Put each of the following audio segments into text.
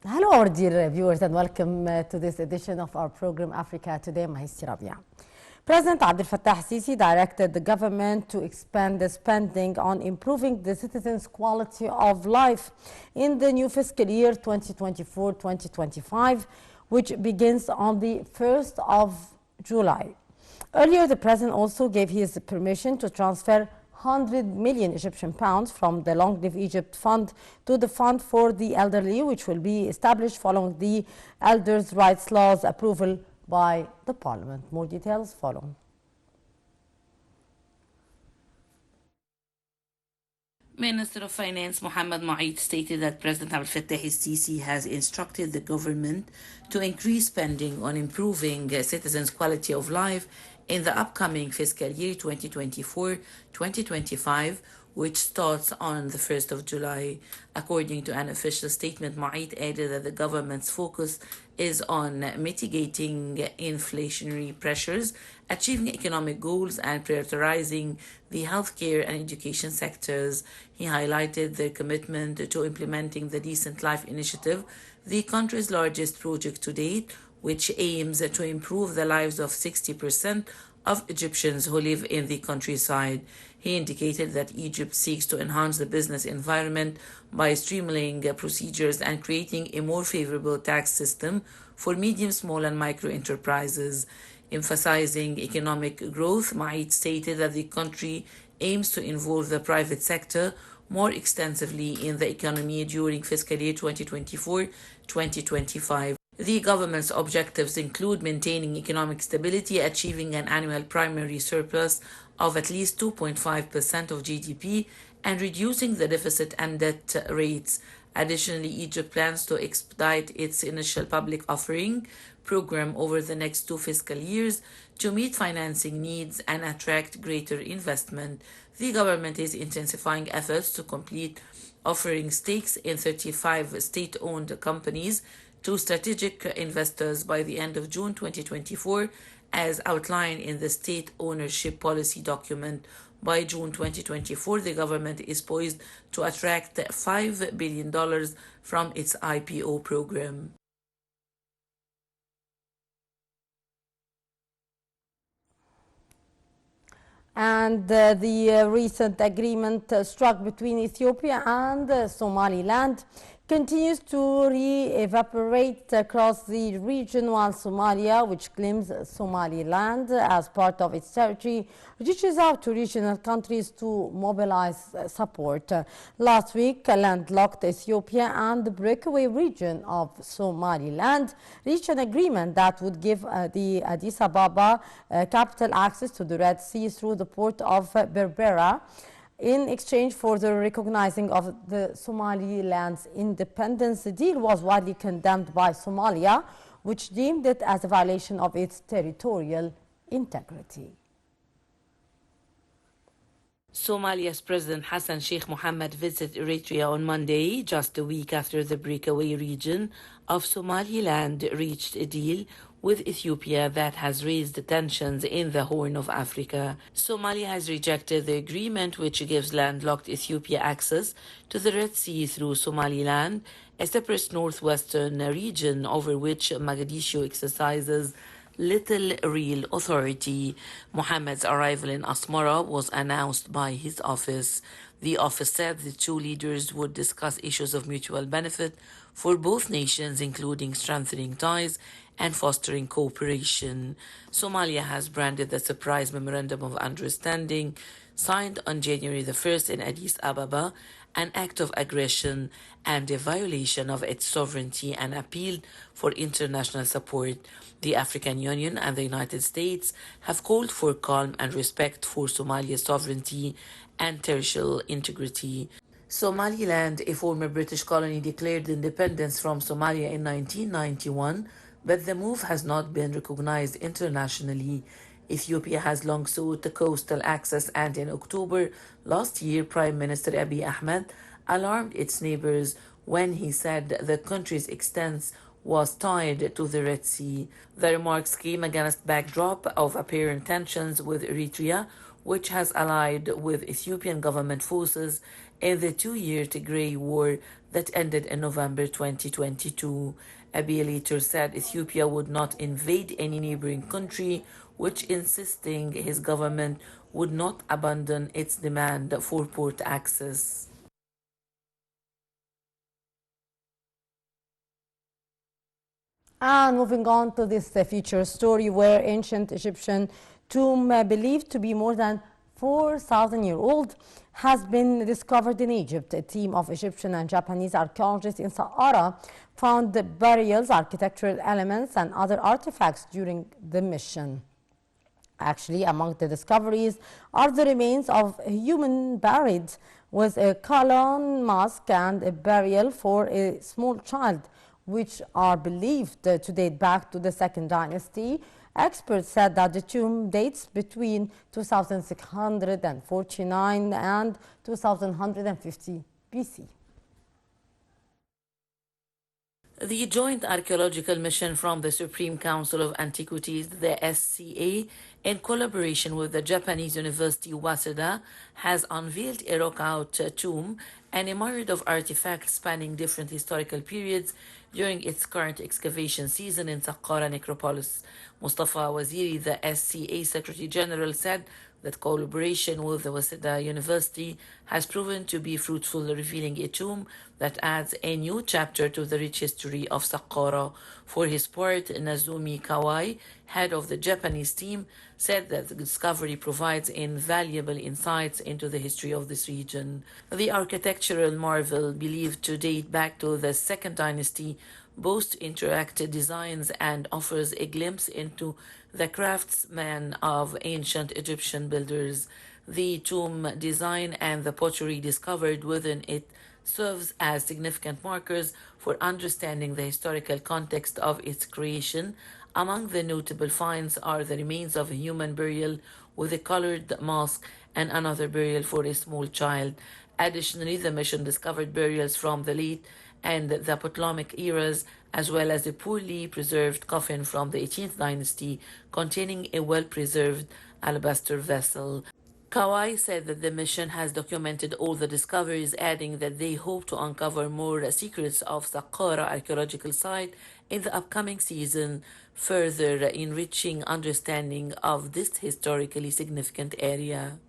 Hello, our dear viewers, and welcome to this edition of our program Africa Today. I'm Rabia. President Abdel Fattah Sisi directed the government to expand the spending on improving the citizens' quality of life in the new fiscal year 2024-2025, which begins on the 1st of July. Earlier, the president also gave his permission to transfer 100 million Egyptian pounds from the Long Live Egypt Fund to the Fund for the Elderly, which will be established following the Elders' Rights Law's approval by the Parliament. More details follow. Minister of Finance Mohammed Moataz stated that President Abdel Fattah Sisi has instructed the government to increase spending on improving citizens' quality of life in the upcoming fiscal year 2024-2025, which starts on the 1st of July. According to an official statement, Moataz added that the government's focus is on mitigating inflationary pressures, achieving economic goals, and prioritizing the healthcare and education sectors. He highlighted their commitment to implementing the Decent Life Initiative, the country's largest project to date, which aims to improve the lives of 60% of Egyptians who live in the countryside. He indicated that Egypt seeks to enhance the business environment by streamlining procedures and creating a more favorable tax system for medium, small, and micro enterprises. Emphasizing economic growth, Moataz stated that the country aims to involve the private sector more extensively in the economy during fiscal year 2024-2025. The government's objectives include maintaining economic stability, achieving an annual primary surplus of at least 2.5% of GDP, and reducing the deficit and debt rates. Additionally, Egypt plans to expedite its initial public offering program over the next 2 fiscal years to meet financing needs and attract greater investment. The government is intensifying efforts to complete offering stakes in 35 state-owned companies to strategic investors by the end of June 2024, as outlined in the state ownership policy document. By June 2024, the government is poised to attract $5 billion from its IPO program. And the recent agreement struck between Ethiopia and Somaliland continues to re-evaporate across the region, while Somalia, which claims Somaliland as part of its territory, reaches out to regional countries to mobilize support. Last week, landlocked Ethiopia and the breakaway region of Somaliland reached an agreement that would give the Addis Ababa capital access to the Red Sea through the port of Berbera, in exchange for the recognizing of the Somaliland's independence. The deal was widely condemned by Somalia, which deemed it as a violation of its territorial integrity. Somalia's President Hassan Sheikh Mohammed visited Eritrea on Monday, just a week after the breakaway region of Somaliland reached a deal with Ethiopia that has raised tensions in the Horn of Africa. Somalia has rejected the agreement, which gives landlocked Ethiopia access to the Red Sea through Somaliland, a separate northwestern region over which Mogadishu exercises little real authority. Mohammed's arrival in Asmara was announced by his office. The office said the two leaders would discuss issues of mutual benefit for both nations, including strengthening ties and fostering cooperation. Somalia has branded the surprise memorandum of understanding signed on January the 1st in Addis Ababa an act of aggression and a violation of its sovereignty, and appealed for international support. The African Union and the United States have called for calm and respect for Somalia's sovereignty and territorial integrity. Somaliland, a former British colony, declared independence from Somalia in 1991, but the move has not been recognized internationally. Ethiopia has long sought the coastal access, and in October last year, Prime Minister Abiy Ahmed alarmed its neighbors when he said the country's extent was tied to the Red Sea. The remarks came against backdrop of apparent tensions with Eritrea, which has allied with Ethiopian government forces in the two-year Tigray war that ended in November 2022. Abiy later said Ethiopia would not invade any neighboring country, which insisting his government would not abandon its demand for port access. And moving on to this feature story where ancient Egyptian tomb believed to be more than 4,000-year-old has been discovered in Egypt. A team of Egyptian and Japanese archaeologists in Saqqara found the burials, architectural elements, and other artifacts during the mission. Actually, among the discoveries are the remains of a human buried with a colon mask and a burial for a small child, which are believed to date back to the Second Dynasty. Experts said that the tomb dates between 2649 and 2150 BC. The Joint Archaeological Mission from the Supreme Council of Antiquities, the SCA, in collaboration with the Japanese University Waseda, has unveiled a rock-out tomb and a myriad of artifacts spanning different historical periods during its current excavation season in Saqqara Necropolis. Mustafa Waziri, the SCA Secretary General, said that collaboration with the Waseda University has proven to be fruitful, revealing a tomb that adds a new chapter to the rich history of Saqqara. For his part, Nazumi Kawai, head of the Japanese team, said that the discovery provides invaluable insights into the history of this region. The architectural marvel, believed to date back to the Second Dynasty, boasts interactive designs and offers a glimpse into the craftsman of ancient Egyptian builders. The tomb design and the pottery discovered within it serves as significant markers for understanding the historical context of its creation. Among the notable finds are the remains of a human burial with a colored mask and another burial for a small child. Additionally, the mission discovered burials from the late and the Ptolemaic eras, as well as a poorly preserved coffin from the 18th dynasty containing a well-preserved alabaster vessel. Kawai said that the mission has documented all the discoveries, adding that they hope to uncover more secrets of Saqqara archaeological site in the upcoming season, further enriching understanding of this historically significant area.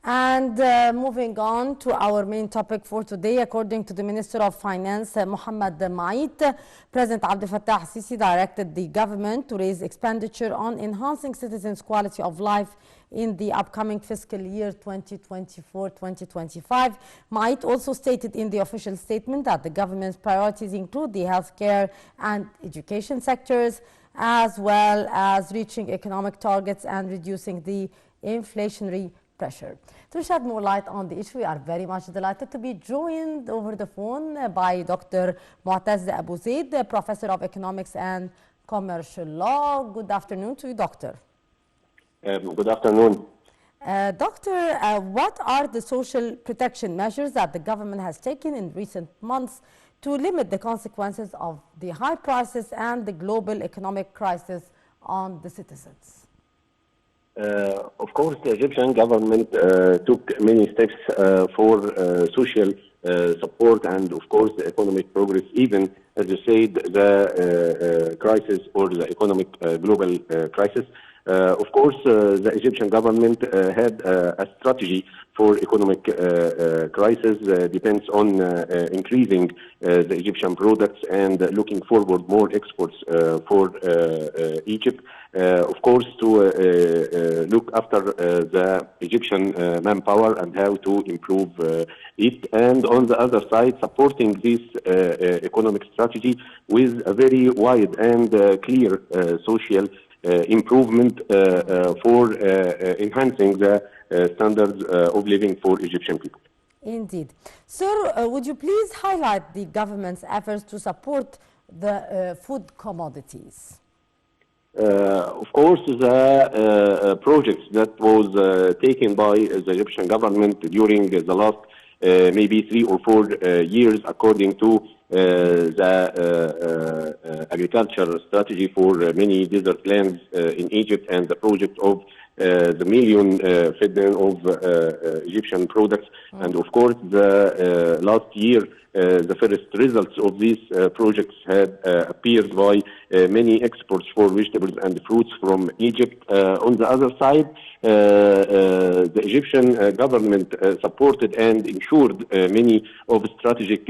And moving on to our main topic for today, according to the Minister of Finance, Mohammed Maid, President Abdel Fattah Sisi directed the government to raise expenditure on enhancing citizens' quality of life in the upcoming fiscal year 2024-2025. Maid also stated in the official statement that the government's priorities include the healthcare and education sectors, as well as reaching economic targets and reducing the inflationary pressure. To shed more light on the issue, we are very much delighted to be joined over the phone by Dr. Moataz Abu Zeid, Professor of Economics and Commercial Law. Good afternoon to you, Doctor. Good afternoon. Doctor, what are the social protection measures that the government has taken in recent months to limit the consequences of the high prices and the global economic crisis on the citizens? Of course, the Egyptian government took many steps for social support and, of course, the economic progress, even, as you said, the crisis or the economic global crisis. Of course, the Egyptian government had a strategy for economic crisis, depends on increasing the Egyptian products and looking forward more exports for Egypt. Of course, to look after the Egyptian manpower and how to improve it. And on the other side, supporting this economic strategy with a very wide and clear social improvement for enhancing the standards of living for Egyptian people. Indeed. Sir, would you please highlight the government's efforts to support the food commodities? Of course, the projects that was taken by the Egyptian government during the last maybe 3 or 4 years, according to the agriculture strategy for many desert lands in Egypt, and the project of the million fiddan of Egyptian products. And of course, the last year, the first results of these projects had appeared by many exports for vegetables and fruits from Egypt. On the other side, the Egyptian government supported and ensured many of strategic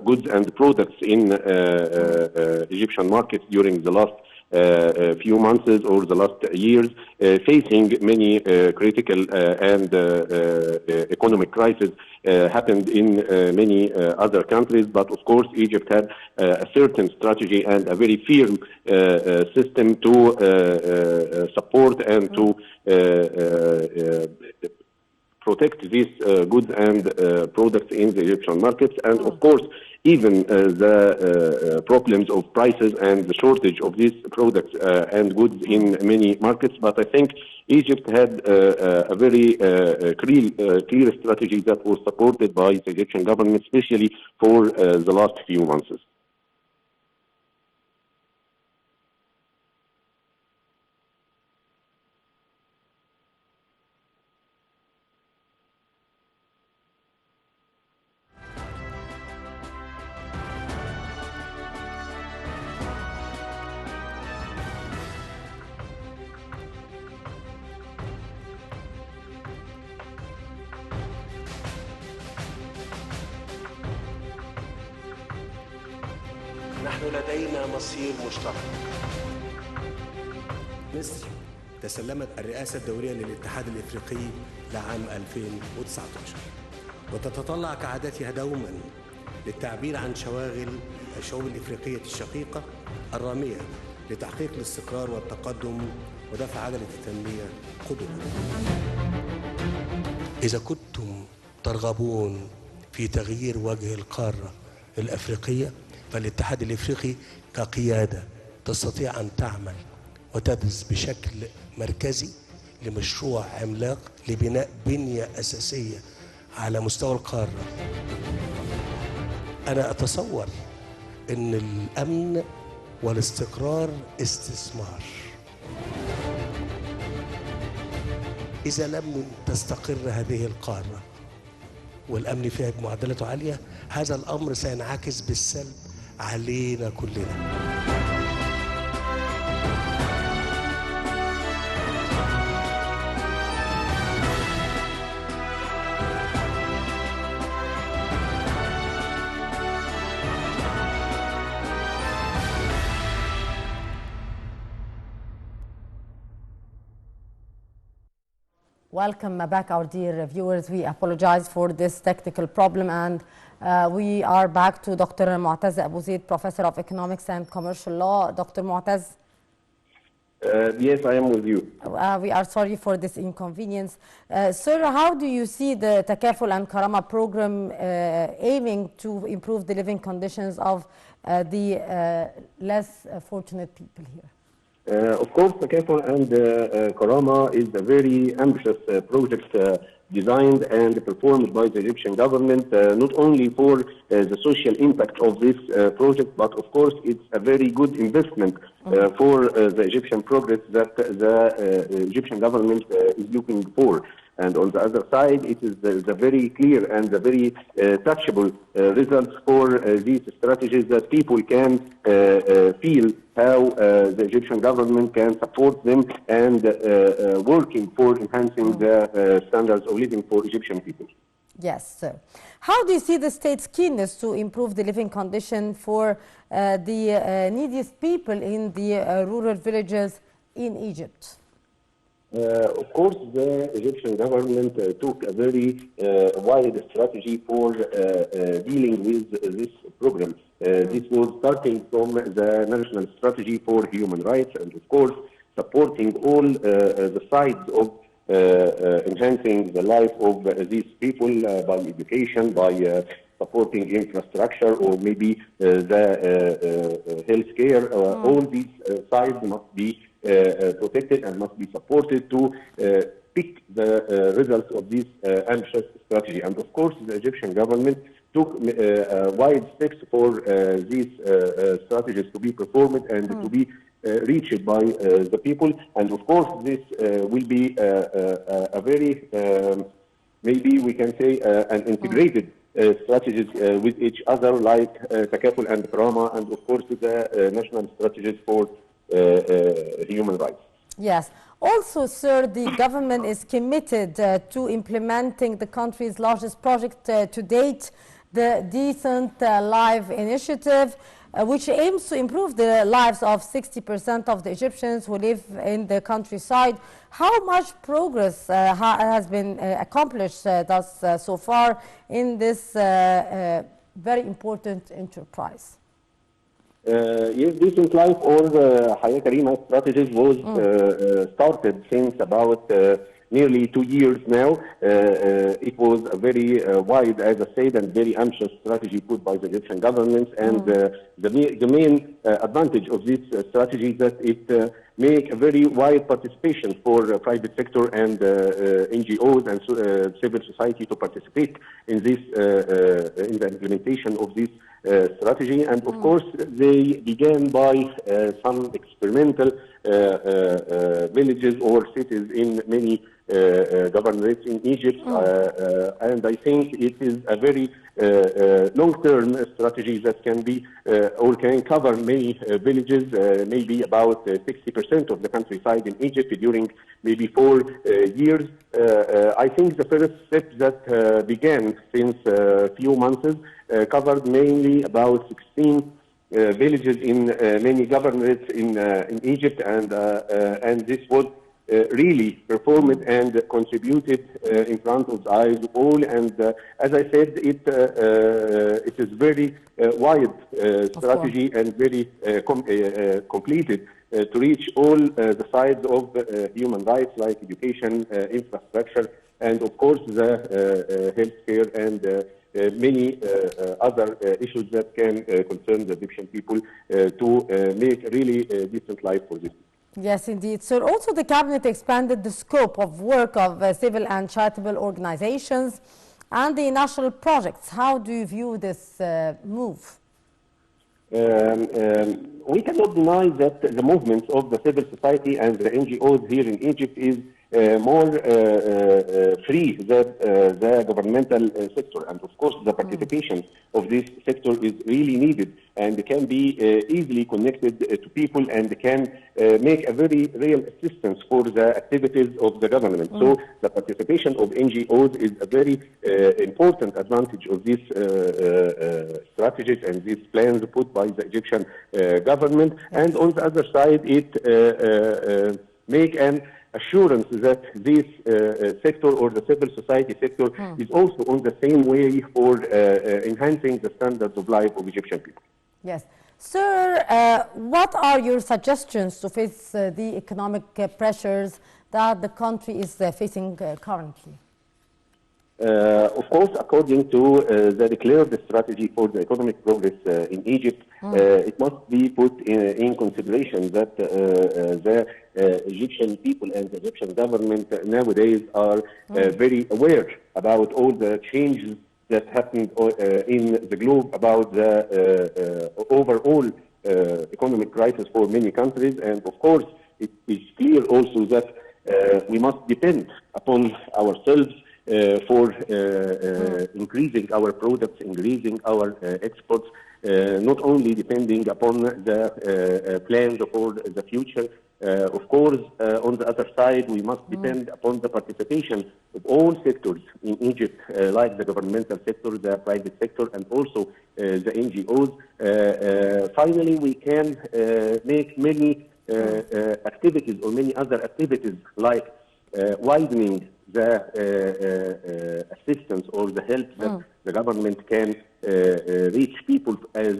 goods and products in Egyptian markets during the last few months or the last years, facing many critical and economic crises happened in many other countries. But of course, Egypt had a certain strategy and a very firm system to support and to protect these goods and products in the Egyptian markets. And of course, even the problems of prices and the shortage of these products and goods in many markets. But I think Egypt had a very clear strategy that was supported by the Egyptian government, especially for the last few months. نحن لدينا مصير مشترك. مصر تسلمت الرئاسة الدورية للاتحاد الإفريقي لعام 2019 وتتطلع كعادتها دوما للتعبير عن شواغل الشعوب الإفريقية الشقيقة الرامية لتحقيق الاستقرار والتقدم ودفع عجلة التنمية قدما. إذا كنتم ترغبون في تغيير وجه القارة الأفريقية، فالاتحاد الإفريقي كقيادة تستطيع أن تعمل وتدرس بشكل مركزي لمشروع عملاق لبناء بنية أساسية على مستوى القارة. أنا أتصور أن الأمن والاستقرار استثمار. إذا لم تستقر هذه القارة والأمن فيها بمعدلاته عالية، هذا الأمر سينعكس بالسلب علينا كلنا. Welcome back, our dear viewers. We apologize for this technical problem, and we are back to Dr. Moataz Abu Zeid, Professor of Economics and Commercial Law. Dr. Moataz? Yes, I am with you. We are sorry for this inconvenience. Sir, how do you see the Takaful and Karama program aiming to improve the living conditions of the less fortunate people here? Of course, Takaful and Karama is a very ambitious project designed and performed by the Egyptian government, not only for the social impact of this project, but of course it's a very good investment for the Egyptian progress that the Egyptian government is looking for. And on the other side, it is the very clear and the very touchable results for these strategies that people can feel how the Egyptian government can support them and working for enhancing the standards of living for Egyptian people. Yes, sir. How do you see the state's keenness to improve the living condition for the neediest people in the rural villages in Egypt? Of course, the Egyptian government took a very wide strategy for dealing with this program. This was starting from the National Strategy for Human Rights and, of course, supporting all the sides of enhancing the life of these people by education, by supporting infrastructure, or maybe the health care. All these sides must be protected and must be supported to pick the results of this ambitious strategy. And of course, the Egyptian government took wide steps for these strategies to be performed and to be reached by the people. And of course, this will be a very, maybe we can say, an integrated strategies with each other, like Takaful and Karama, and of course the national strategies for human rights. Yes. Also, sir, the government is committed to implementing the country's largest project to date, the Decent Life Initiative, which aims to improve the lives of 60% of the Egyptians who live in the countryside. How much progress has been accomplished thus so far in this very important enterprise? Yes, Decent Life or Hayat Karima strategies was started since about nearly 2 years now. It was a very wide, as I said, and very ambitious strategy put by the Egyptian government. And the main advantage of this strategy is that it make a very wide participation for private sector and NGOs and civil society to participate in this in the implementation of this strategy. And of course, they began by some experimental villages or cities in many governorates in Egypt, and I think it is a very long-term strategy that can be or can cover many villages, maybe about 60% of the countryside in Egypt during maybe 4 years. I think the first step that began since a few months covered mainly about 16 villages in many governorates in Egypt, and this was really performed and contributed in front of the eyes of all. And as I said, it is very wide strategy and very completed to reach all the sides of human rights, like education, infrastructure, and of course the healthcare and many other issues that can concern the Egyptian people to make really a decent life for this. Yes, indeed. So also the cabinet expanded the scope of work of civil and charitable organizations and the national projects. How do you view this move? We cannot deny that the movements of the civil society and the NGOs here in Egypt is more free than the governmental sector. And of course, the participation of this sector is really needed and can be easily connected to people and can make a very real assistance for the activities of the government. So the participation of NGOs is a very important advantage of these strategies and these plans put by the Egyptian government. And on the other side, it make an assurance that this sector or the civil society sector is also on the same way for enhancing the standards of life of Egyptian people. Yes. Sir, what are your suggestions to face the economic pressures that the country is facing currently? Of course, according to the declared strategy for the economic progress in Egypt, it must be put in consideration that the Egyptian people and the Egyptian government nowadays are very aware about all the changes that happened in the globe, about the overall economic crisis for many countries. And of course, it is clear also that we must depend upon ourselves for increasing our products, increasing our exports, not only depending upon the plans for the future. Of course, on the other side, we must depend upon the participation of all sectors in Egypt, like the governmental sector, the private sector, and also the NGOs. Finally, we can make many activities or many other activities like widening the assistance or the help that the government can reach people as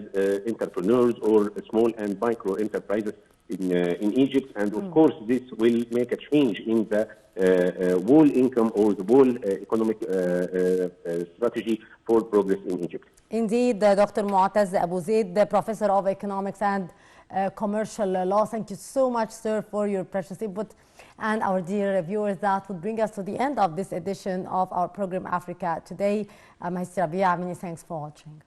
entrepreneurs or small and micro enterprises in Egypt. And of course, this will make a change in the whole income or the whole economic strategy for progress in Egypt. Indeed, Dr. Moataz Abu Zeid, the Professor of Economics and commercial law. Thank you so much, sir, for your precious input. And our dear viewers, that would bring us to the end of this edition of our program Africa Today. I'm Rabia Amini. Thanks for watching.